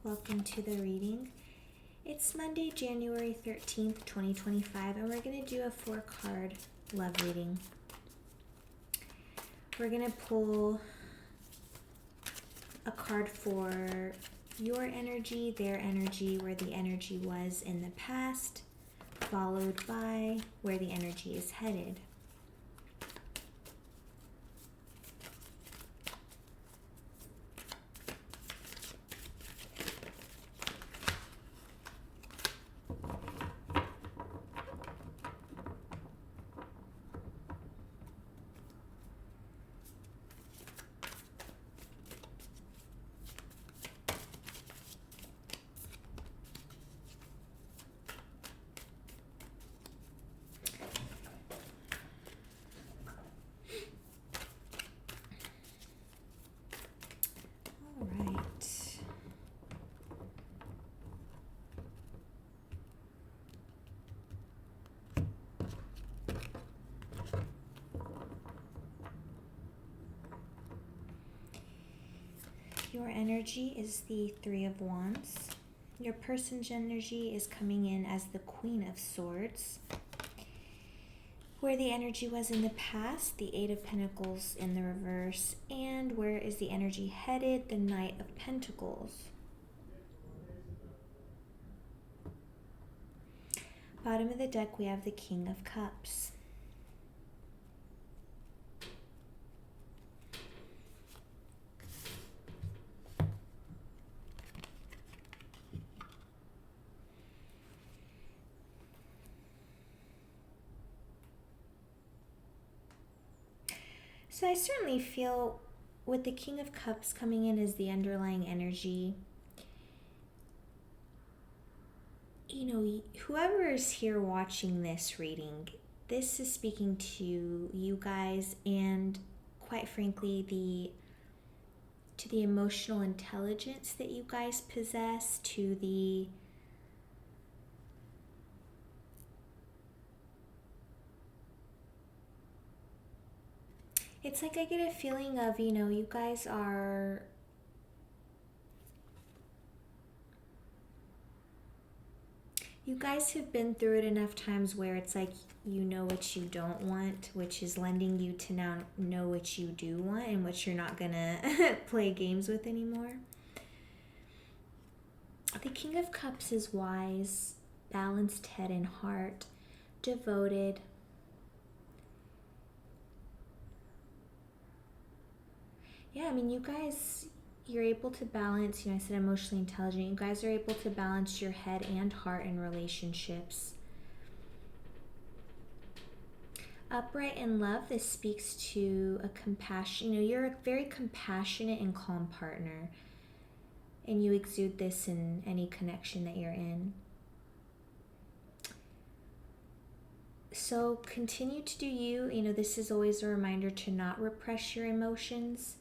Welcome to the reading. It's Monday, January 13th, 2025, and we're going to do a 4-card love reading. We're going to pull a card for your energy, their energy, where the energy was in the past, followed by where the energy is headed. All right. Your energy is the Three of Wands. Your person's energy is coming in as the Queen of Swords. Where the energy was in the past, the Eight of Pentacles in the reverse. And where is the energy headed, the Knight of Pentacles. Bottom of the deck, we have the King of Cups. So I certainly feel with the King of Cups coming in as the underlying energy, you know, whoever is here watching this reading, this is speaking to you guys and quite frankly to the emotional intelligence that you guys possess, to the it's like I get a feeling of, you know, you guys have been through it enough times where it's like you know what you don't want, which is lending you to now know what you do want and what you're not gonna play games with anymore. The King of Cups is wise, balanced head and heart, devoted. Yeah, I mean, you guys, you're able to balance, you know, I said emotionally intelligent. You guys are able to balance your head and heart in relationships. Upright in love, this speaks to a compassion. You know, you're a very compassionate and calm partner. And you exude this in any connection that you're in. So continue to do you. You know, this is always a reminder to not repress your emotions.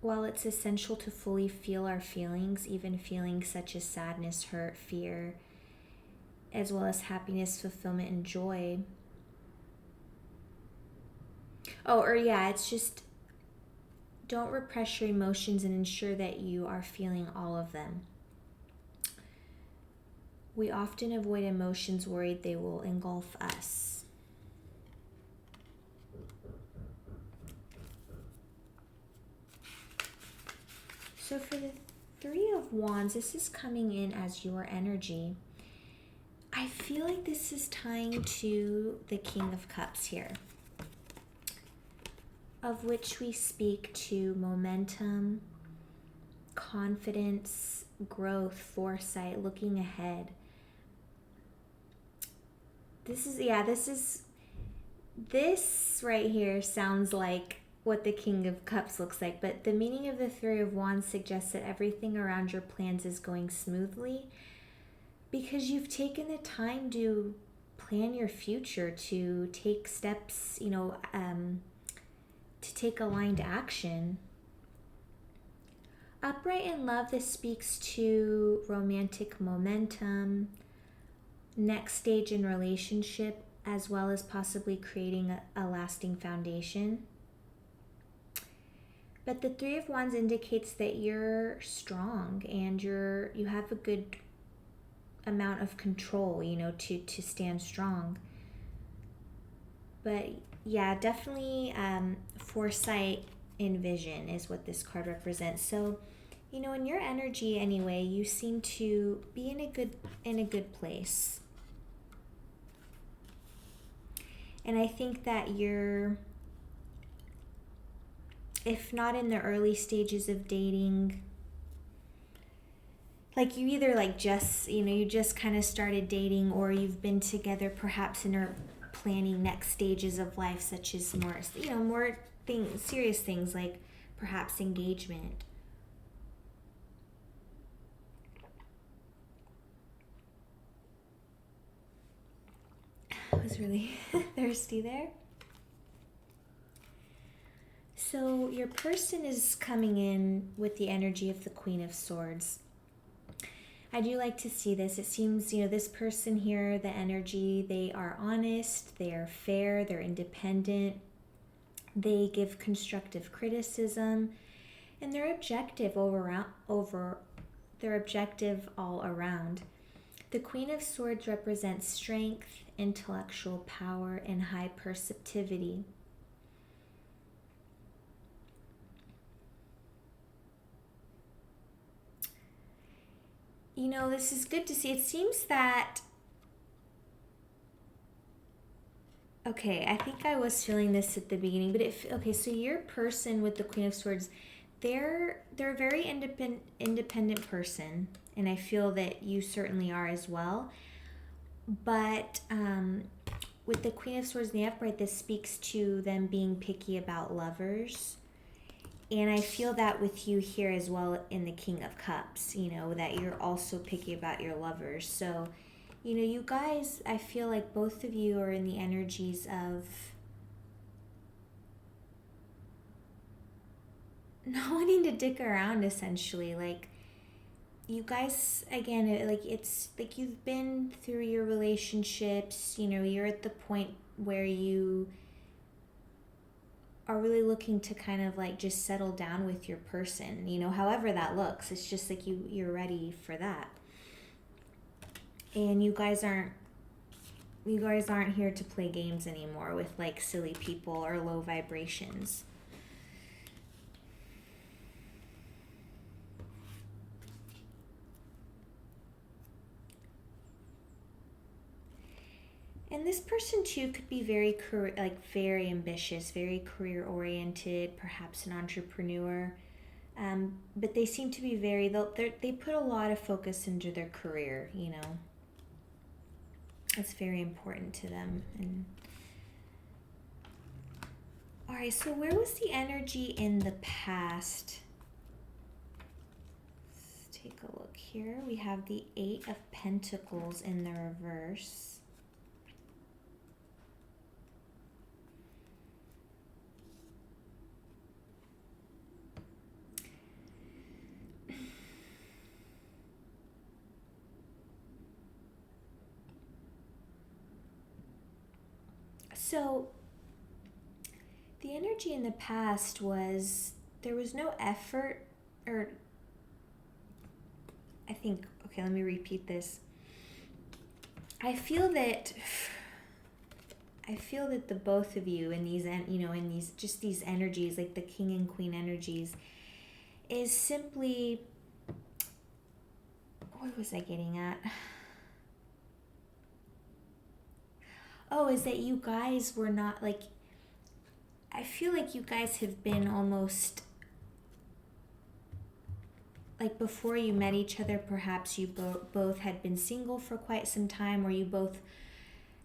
While it's essential to fully feel our feelings, even feelings such as sadness, hurt, fear, as well as happiness, fulfillment, and joy. It's just don't repress your emotions and ensure that you are feeling all of them. We often avoid emotions worried they will engulf us. So for the Three of Wands, this is coming in as your energy. I feel like this is tying to the King of Cups here, of which we speak to momentum, confidence, growth, foresight, looking ahead. This right here sounds like what the King of Cups looks like, but the meaning of the Three of Wands suggests that everything around your plans is going smoothly because you've taken the time to plan your future, to take steps, to take aligned action. Upright in love, this speaks to romantic momentum, next stage in relationship, as well as possibly creating a lasting foundation. But the Three of Wands indicates that you're strong and you have a good amount of control, to stand strong. But yeah, definitely foresight and vision is what this card represents. So, in your energy anyway, you seem to be in a good place. And I think that you're, if not in the early stages of dating, like you either you just kind of started dating, or you've been together perhaps and are planning next stages of life, such as more things, serious things like perhaps engagement. I was really thirsty there. So your person is coming in with the energy of the Queen of Swords. I do like to see this. It seems, this person here, the energy, they are honest, they are fair, they're independent, they give constructive criticism, and they're objective they're objective all around. The Queen of Swords represents strength, intellectual power, and high perceptivity. This is good to see. It seems that, okay, I think I was feeling this at the beginning, but okay, so your person with the Queen of Swords, they're a very independent person, and I feel that you certainly are as well. But with the Queen of Swords in the upright, this speaks to them being picky about lovers. And I feel that with you here as well in the King of Cups, that you're also picky about your lovers. So, you guys, I feel like both of you are in the energies of not wanting to dick around, essentially. Like, you guys, again, it's like you've been through your relationships, you're at the point where you are really looking to kind of like just settle down with your person, however that looks. It's just like you're ready for that. And you guys aren't here to play games anymore with like silly people or low vibrations. And this person too could be very very ambitious, very career oriented, perhaps an entrepreneur. But they seem to be they put a lot of focus into their career. It's very important to them. And all right, so where was the energy in the past? Let's take a look here. We have the Eight of Pentacles in the reverse. So the energy in the past was there was no effort, or I think, okay, let me repeat this. I feel that the both of you in these, in these energies, like the King and Queen energies, is simply, what was I getting at? Oh, is that you guys were not like, I feel like you guys have been almost like before you met each other, perhaps you both had been single for quite some time, or you both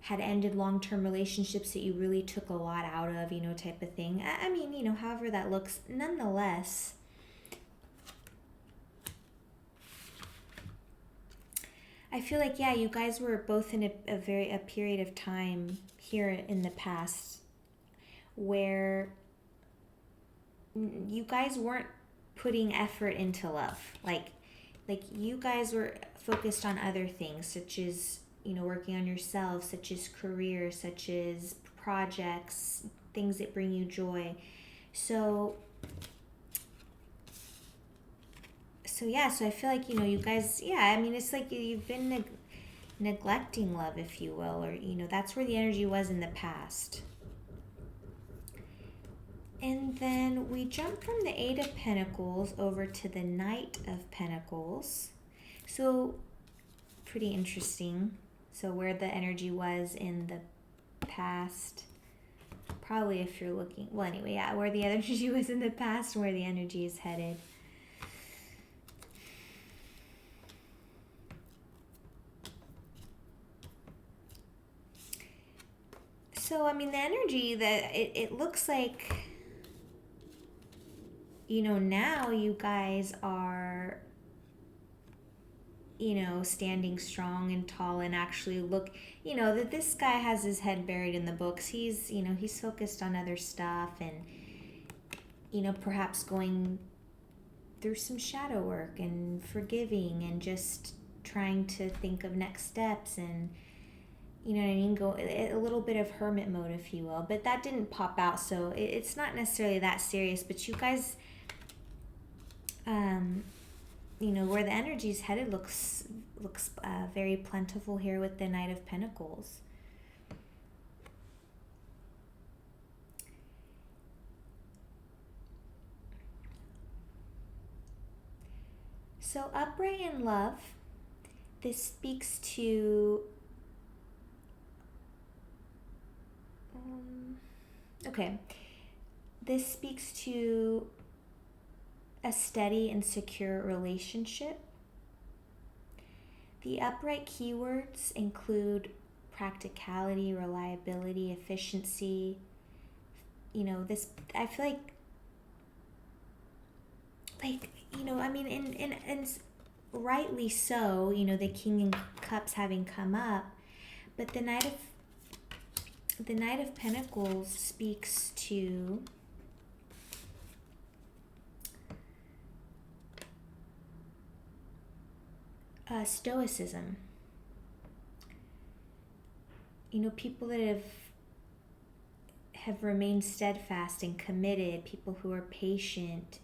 had ended long-term relationships that you really took a lot out of, type of thing. I mean, however that looks, nonetheless, I feel like, yeah, you guys were both in a period of time here in the past where you guys weren't putting effort into love. Like you guys were focused on other things, such as, working on yourself, such as career, such as projects, things that bring you joy. So So yeah, so I feel like, you guys, yeah, I mean, it's like you've been neglecting love, if you will, or, that's where the energy was in the past. And then we jump from the Eight of Pentacles over to the Knight of Pentacles. So pretty interesting. So where the energy was in the past, probably if you're looking, well, anyway, yeah, where the energy was in the past and where the energy is headed. So, I mean, the energy that it looks like, now you guys are, standing strong and tall and actually look, that this guy has his head buried in the books. He's focused on other stuff and, perhaps going through some shadow work and forgiving and just trying to think of next steps and, you know what I mean, go a little bit of hermit mode, if you will. But that didn't pop out, so it's not necessarily that serious. But you guys, where the energy is headed looks very plentiful here with the Knight of Pentacles. So upright in love, this speaks to this speaks to a steady and secure relationship. The upright keywords include practicality, reliability, efficiency. This, I feel like, I mean, and rightly so, the King of Cups having come up, but the Knight of Pentacles speaks to stoicism. People that have remained steadfast and committed, people who are patient.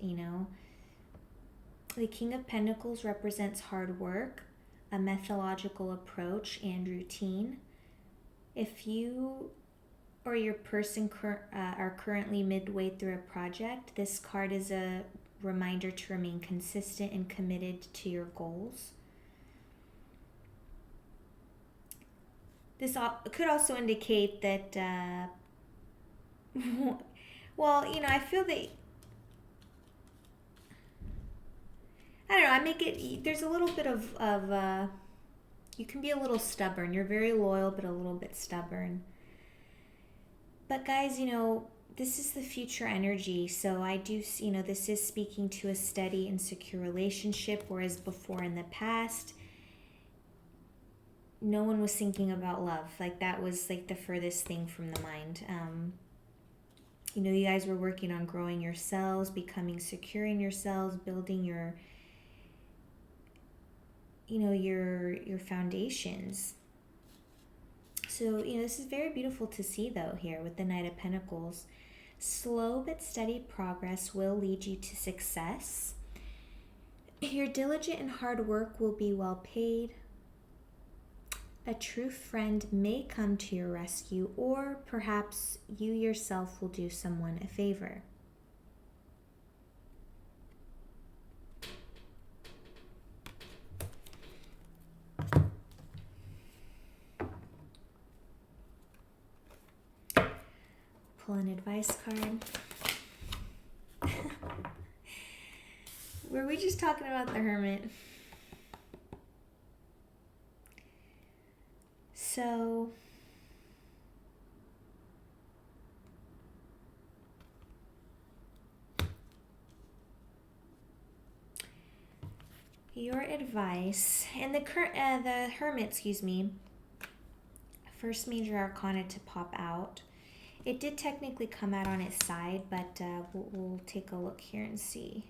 The King of Pentacles represents hard work, a methodological approach, and routine. If you or your person are currently midway through a project, this card is a reminder to remain consistent and committed to your goals. This could also indicate that, well, I feel that, I don't know, I make it, there's a little bit of you can be a little stubborn. You're very loyal, but a little bit stubborn. But guys, this is the future energy. So I do, this is speaking to a steady and secure relationship, whereas before in the past, no one was thinking about love. Like that was like the furthest thing from the mind. You guys were working on growing yourselves, becoming secure in yourselves, building your foundations. So, this is very beautiful to see though here with the Knight of Pentacles. Slow but steady progress will lead you to success. Your diligent and hard work will be well paid. A true friend may come to your rescue, or perhaps you yourself will do someone a favor. Pull an advice card. Were we just talking about the Hermit? So, your advice, and the Hermit, first major arcana to pop out. It did technically come out on its side, but we'll take a look here and see.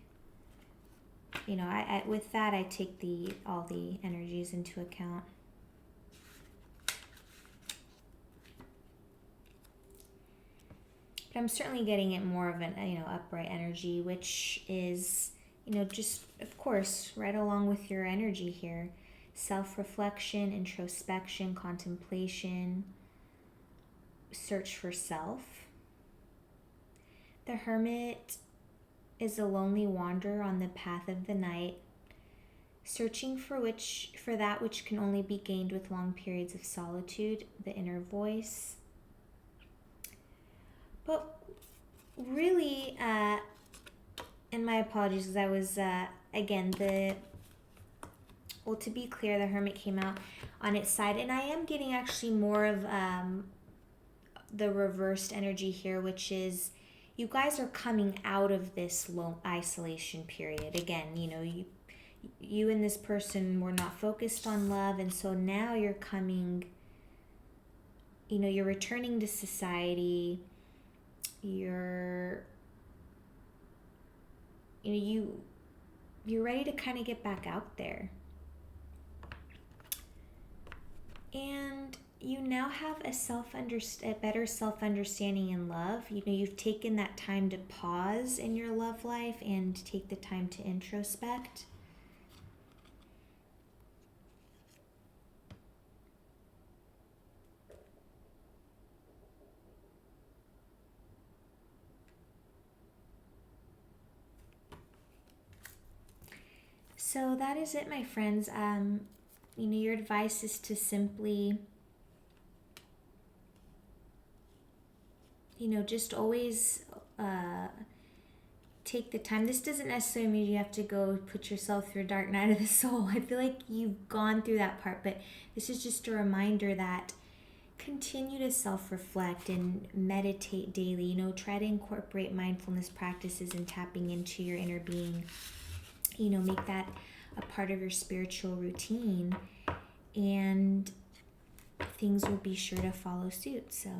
I with that I take all the energies into account. But I'm certainly getting it more of an upright energy, which is just of course, right along with your energy here, self-reflection, introspection, contemplation, search for self. The Hermit is a lonely wanderer on the path of the night, searching for that which can only be gained with long periods of solitude, the inner voice. But really, and my apologies, because I was again to be clear, the Hermit came out on its side, and I am getting actually more of the reversed energy here, which is you guys are coming out of this isolation period. Again, you and this person were not focused on love, and so now you're coming, you're returning to society. You're ready to kind of get back out there. And you now have a better self-understanding in love. You've taken that time to pause in your love life and take the time to introspect. So that is it, my friends. Your advice is to simply, just always take the time. This doesn't necessarily mean you have to go put yourself through a dark night of the soul. I feel like you've gone through that part, but this is just a reminder that continue to self-reflect and meditate daily. Try to incorporate mindfulness practices and tapping into your inner being. Make that a part of your spiritual routine, and things will be sure to follow suit. So